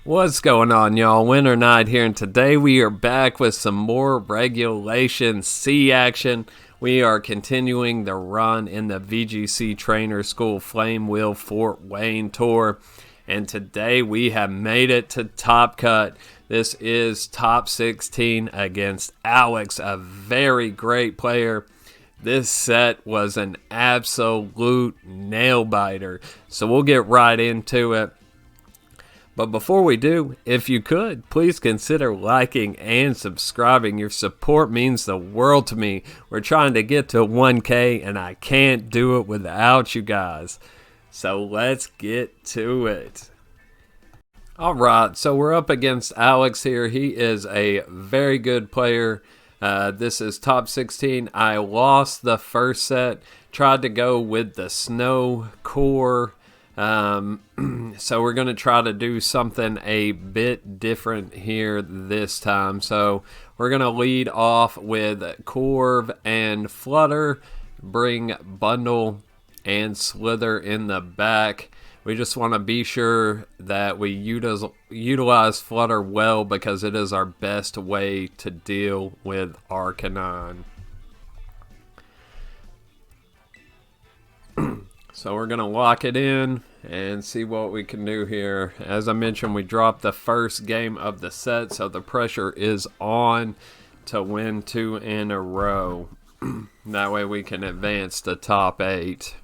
What's going on, y'all? Winter Night here, and today we are back with some more Regulation C action. We are continuing the run in the VGC Trainers School Flame Wheel Fort Wayne Tour, and today we have made it to Top Cut. This is top 16 against Alex, a very great player. This set was an absolute nail-biter, so we'll get right into it. But before we do, if you could, please consider liking and subscribing. Your support means the world to me. We're trying to get to 1K, and I can't do it without you guys. So let's get to it. Alright, so we're up against Alex here. He is a very good player. This is top 16. I lost the first set. Tried to go with the snow core. So we're going to try to do something a bit different here this time. So we're going to lead off with Corv and Flutter, bring Bundle and Slither in the back. We just want to be sure that we utilize Flutter well because it is our best way to deal with Arcanine. So we're going to lock it in and see what we can do here. As I mentioned, we dropped the first game of the set, so the pressure is on to win 2 in a row. That way we can advance to top 8.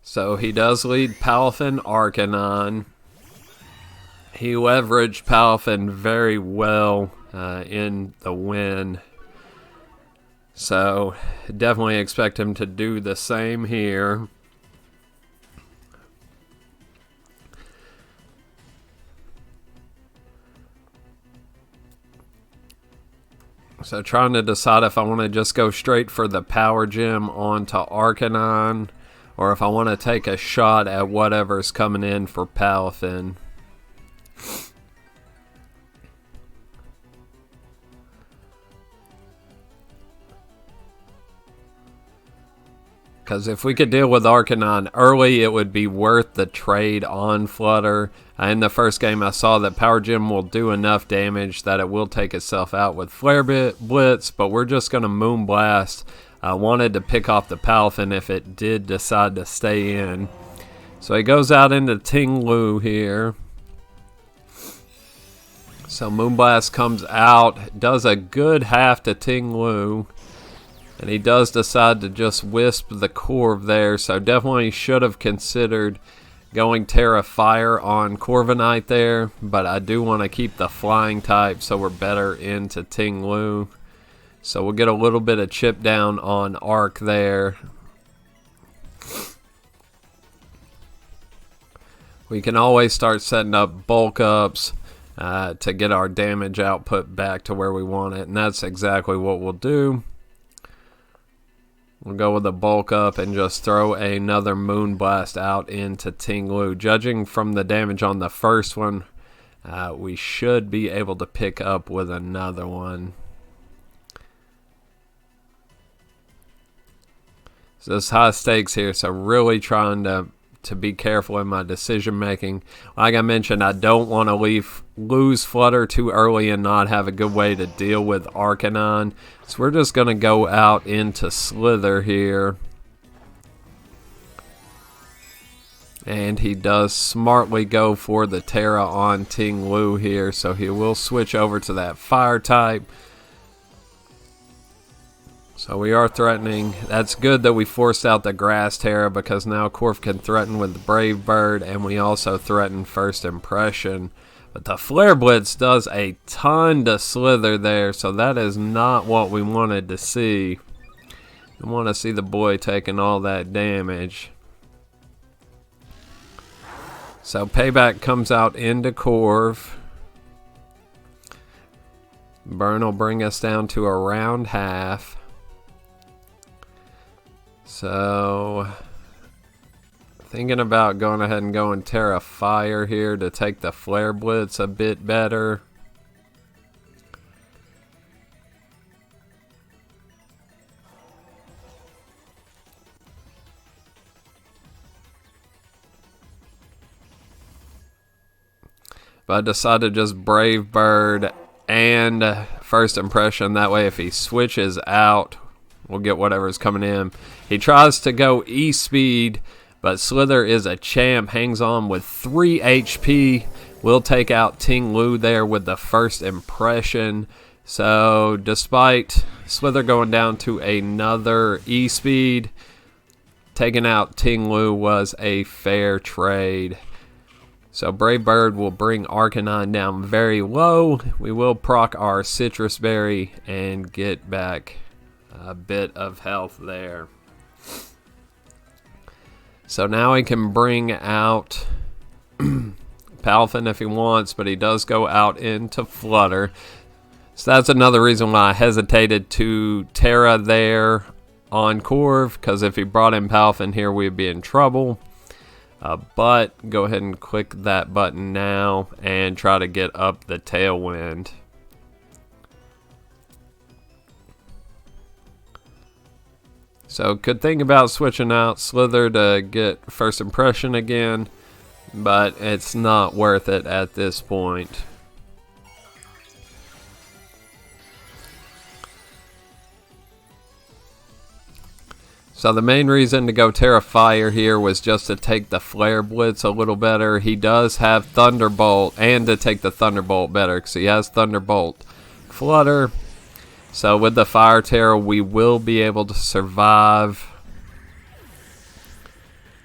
So he does lead Palafin Arcanine. He leveraged Palafin very well in the win. So definitely expect him to do the same here. So trying to decide if I want to just go straight for the power gem onto Arcanine, or if I want to take a shot at whatever's coming in for Palafin. Because if we could deal with Arcanine early, it would be worth the trade on Flutter. In the first game, I saw that Power Gem will do enough damage that it will take itself out with Flare Blitz, but we're just going to Moon Blast. I wanted to pick off the Palafin if it did decide to stay in. So he goes out into Ting-Lu here. So Moonblast comes out, does a good half to Ting-Lu. And he does decide to just wisp the Corv there, so definitely should have considered going Terra Fire on Corviknight there, but I do want to keep the flying type so we're better into Ting-Lu. So we'll get a little bit of chip down on Arc there. We can always start setting up bulk ups to get our damage output back to where we want it, and that's exactly what we'll do. We'll go with a bulk up and just throw another Moon Blast out into Ting-Lu. Judging from the damage on the first one, we should be able to pick up with another one. So it's high stakes here, so really trying to be careful in my decision making. Like I mentioned, I don't want to lose Flutter too early and not have a good way to deal with Arcanine. So we're just going to go out into Slither here. And he does smartly go for the Terra on Ting-Lu here, so he will switch over to that fire type. So we are threatening. That's good that we forced out the Grass Terra because now Corv can threaten with the Brave Bird, and we also threaten First Impression. But the Flare Blitz does a ton to Slither there, so that is not what we wanted to see. We want to see the boy taking all that damage. So Payback comes out into Corv. Burn will bring us down to around half. So, thinking about going ahead and going Terra Fire here to take the Flare Blitz a bit better. but I decided to just Brave Bird and First Impression. That way if he switches out, we'll get whatever's coming in. He tries to go E-Speed, but Slither is a champ, hangs on with 3 HP. We'll take out Ting Lu there with the First Impression. So despite Slither going down to another E-Speed, taking out Ting Lu was a fair trade. So Brave Bird will bring Arcanine down very low. We will proc our Citrus Berry and get back a bit of health there. So now he can bring out Palafin if he wants, but he does go out into Flutter. So that's another reason why I hesitated to Terra there on Corv, because if he brought in Palafin here, we'd be in trouble. But go ahead and click that button now and try to get up the Tailwind. So could think about switching out Slither to get First Impression again, but it's not worth it at this point. So the main reason to go Terra Fire here was just to take the Flare Blitz a little better. He does have Thunderbolt, and to take the Thunderbolt better because he has Thunderbolt Flutter. So with the Fire Terra, we will be able to survive.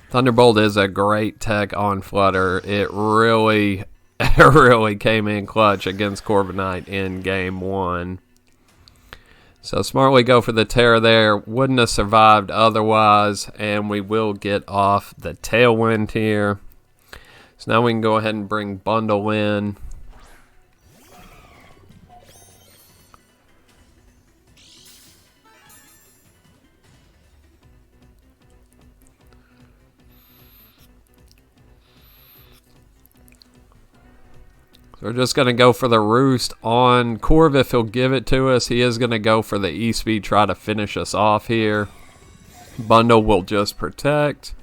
Thunderbolt is a great tech on Flutter. It really came in clutch against Corviknight in Game 1. So smartly go for the Terra there. Wouldn't have survived otherwise. And we will get off the Tailwind here. So now we can go ahead and bring Bundle in. We're just going to go for the Roost on Corv if he'll give it to us. He is going to go for the E-Speed, try to finish us off here. Bundle will just protect.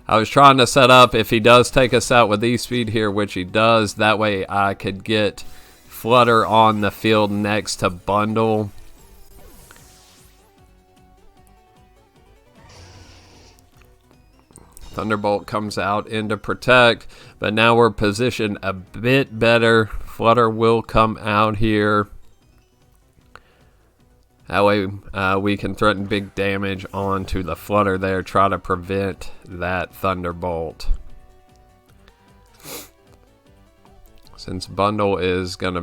I was trying to set up if he does take us out with E-Speed here, which he does. That way I could get Flutter on the field next to Bundle. Thunderbolt comes out into protect, but now we're positioned a bit better. Flutter will come out here. That way we can threaten big damage onto the Flutter there, try to prevent that Thunderbolt. Since Bundle is gonna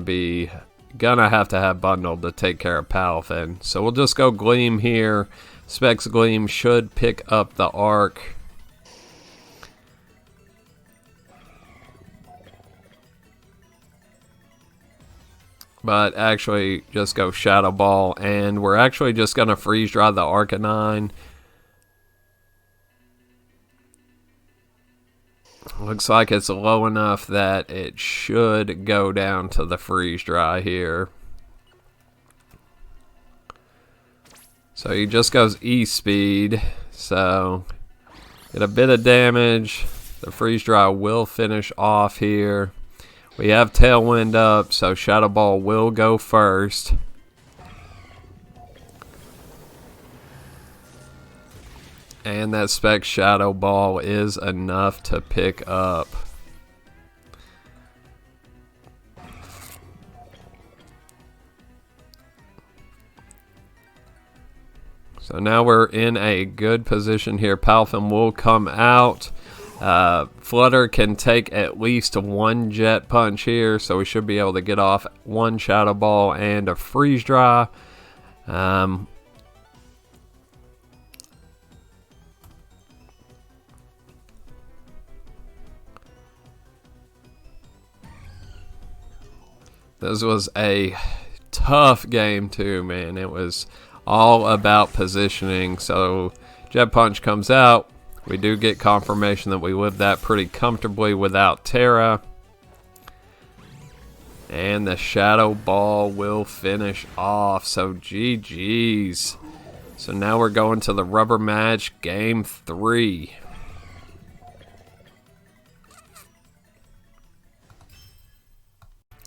have to have Bundle to take care of Palafin. So we'll just go Gleam here. Specs Gleam should pick up the Arc. But actually just go Shadow Ball, and we're actually just going to freeze dry the Arcanine. Looks like it's low enough that it should go down to the freeze dry here. So he just goes E-Speed, so get a bit of damage. The freeze dry will finish off here. We have Tailwind up, so Shadow Ball will go first. And that Spec Shadow Ball is enough to pick up. So now we're in a good position here. Palafin will come out. Flutter can take at least one Jet Punch here, so we should be able to get off one Shadow Ball and a Freeze Dry. This was a tough game too, man. It was all about positioning. So Jet Punch comes out. We do get confirmation that we lived that pretty comfortably without Terra. And the Shadow Ball will finish off. So GG's. So now we're going to the rubber match, game 3.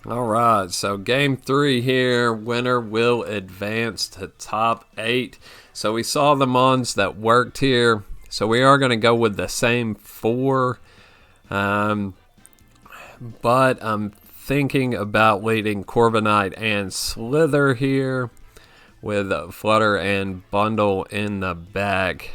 Alright, so game 3 here. Winner will advance to top 8. So we saw the mons that worked here. So we are going to go with the same 4. But I'm thinking about leading Corviknight and Slither here with Flutter and Bundle in the back.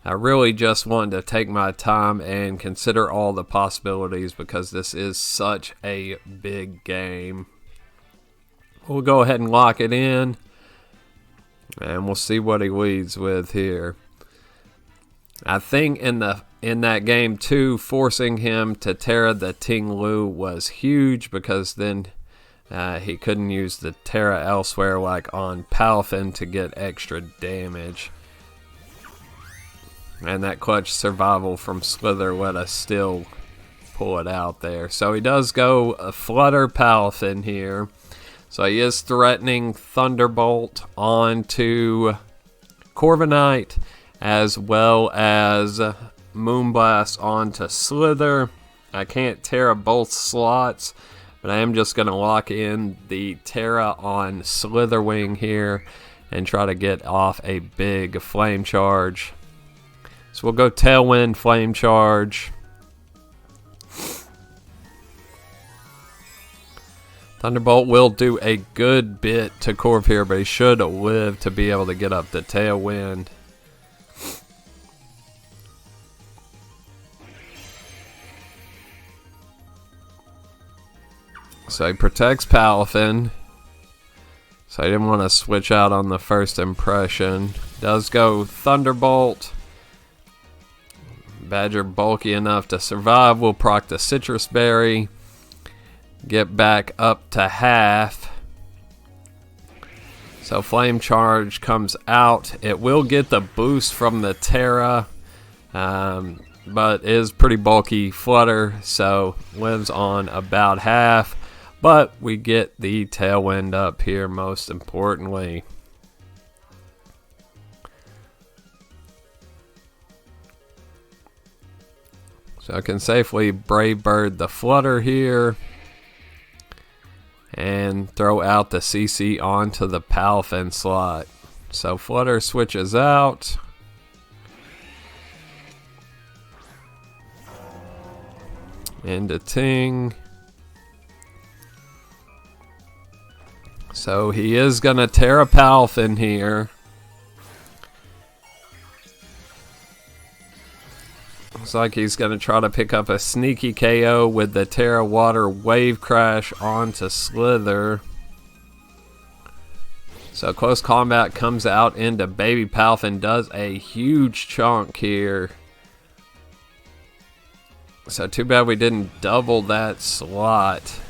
I really just wanted to take my time and consider all the possibilities because this is such a big game. We'll go ahead and lock it in, and we'll see what he leads with here. I think in that game too, forcing him to Terra the Ting-Lu was huge because then he couldn't use the Terra elsewhere like on Palafin to get extra damage. And that clutch survival from Slither let us still pull it out there. So he does go a Flutter Palafin here. So he is threatening Thunderbolt onto Corviknight as well as Moonblast onto Slither. I can't Terra both slots, but I am just going to lock in the Terra on Slither Wing here and try to get off a big Flame Charge. So we'll go Tailwind, Flame Charge. Thunderbolt will do a good bit to Corv here, but he should live to be able to get up the Tailwind. So he protects Palafin. So I didn't want to switch out on the first impression. Does go Thunderbolt. Badger bulky enough to survive. We'll proc the Citrus Berry. Get back up to half. So Flame Charge comes out. It will get the boost from the Terra. But is pretty bulky Flutter. So lives on about half. But we get the Tailwind up here most importantly. So I can safely Brave Bird the Flutter here and throw out the CC onto the Palafin slot. So Flutter switches out. Into Ting. So he is going to Terra Palafin here. Looks like he's going to try to pick up a sneaky KO with the Terra Water Wave Crash onto Slither. So Close Combat comes out into Baby Palafin, does a huge chunk here. So too bad we didn't double that slot.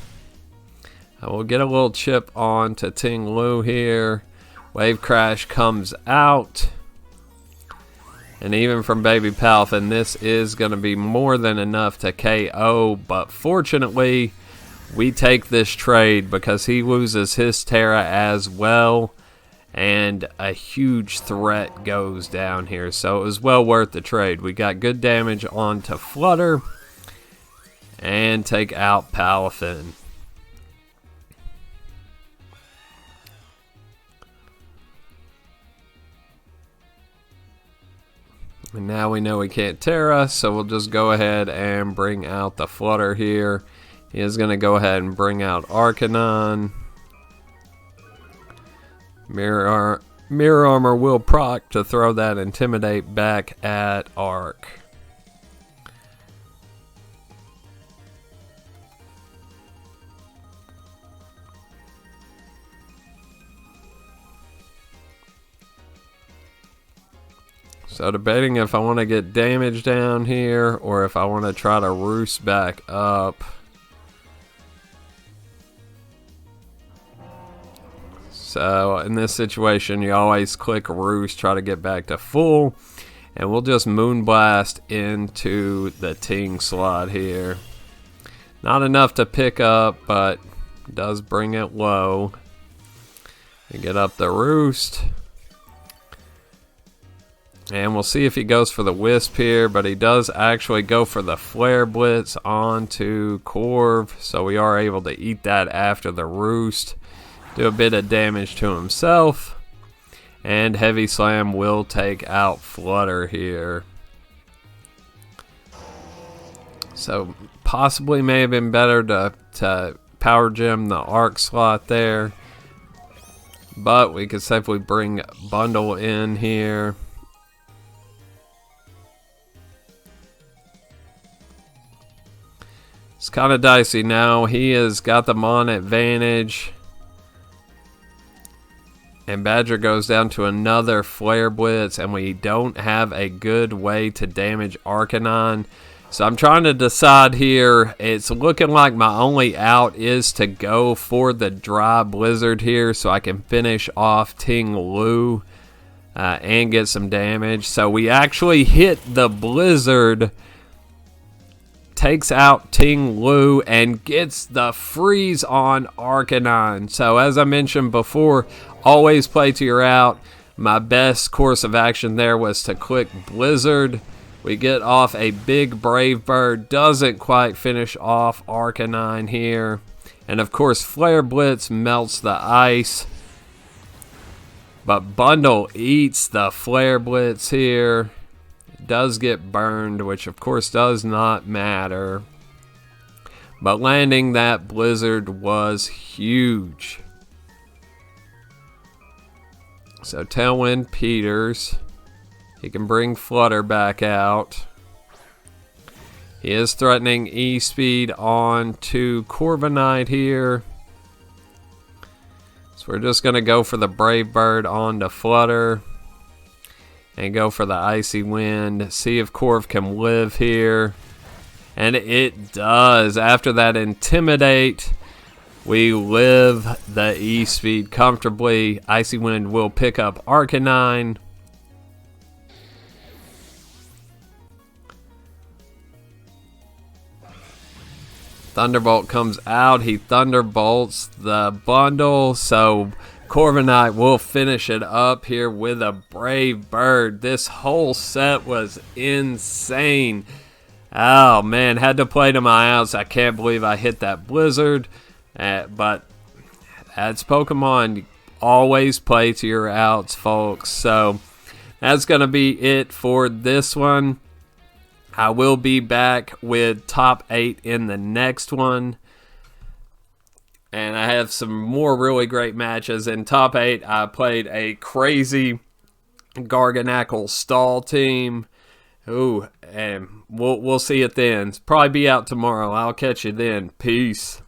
We'll get a little chip on to Ting-Lu here. Wave Crash comes out. And even from Baby Palafin, this is going to be more than enough to KO. But fortunately, we take this trade because he loses his Terra as well. And a huge threat goes down here. So it was well worth the trade. We got good damage onto Flutter. And take out Palafin. And now we know we can't Terra, so we'll just go ahead and bring out the Flutter here. He is going to go ahead and bring out Arcanine. Mirror Armor will proc to throw that Intimidate back at Arc. So debating if I want to get damage down here or if I want to try to roost back up. So in this situation, you always click roost, try to get back to full. And we'll just Moonblast into the Ting slot here. Not enough to pick up, but does bring it low. You get up the roost. And we'll see if he goes for the Wisp here, but he does actually go for the Flare Blitz onto Corv, so we are able to eat that after the Roost. Do a bit of damage to himself. And Heavy Slam will take out Flutter here. So possibly may have been better to Power Gem the Arc slot there. But we could safely bring Bundle in here. It's kind of dicey now. He has got them on advantage. And Badger goes down to another Flare Blitz, and we don't have a good way to damage Arcanine. So I'm trying to decide here. It's looking like my only out is to go for the Dry Blizzard here so I can finish off Ting Lu and get some damage. So we actually hit the Blizzard, takes out Ting Lu, and gets the freeze on Arcanine. So as I mentioned before, always play to your out. My best course of action there was to click Blizzard. We get off a big Brave Bird. Doesn't quite finish off Arcanine here. And of course, Flare Blitz melts the ice. But Bundle eats the Flare Blitz here. Does get burned, which of course does not matter. But landing that Blizzard was huge. So Tailwind Peters. He can bring Flutter back out. He is threatening E-Speed on to Corviknight here. So we're just going to go for the Brave Bird on to Flutter. And go for the Icy Wind. See if Corv can live here. And it does. After that Intimidate, we live the E-Speed comfortably. Icy Wind will pick up Arcanine. Thunderbolt comes out. He Thunderbolts the Bundle. So Corviknight will finish it up here with a Brave Bird. This whole set was insane. Oh man, had to play to my outs. I can't believe I hit that Blizzard. But that's Pokemon. You always play to your outs, folks. So that's going to be it for this one. I will be back with top 8 in the next one. And I have some more really great matches. In top 8, I played a crazy Garganacl stall team. Ooh, and we'll see it then. Probably be out tomorrow. I'll catch you then. Peace.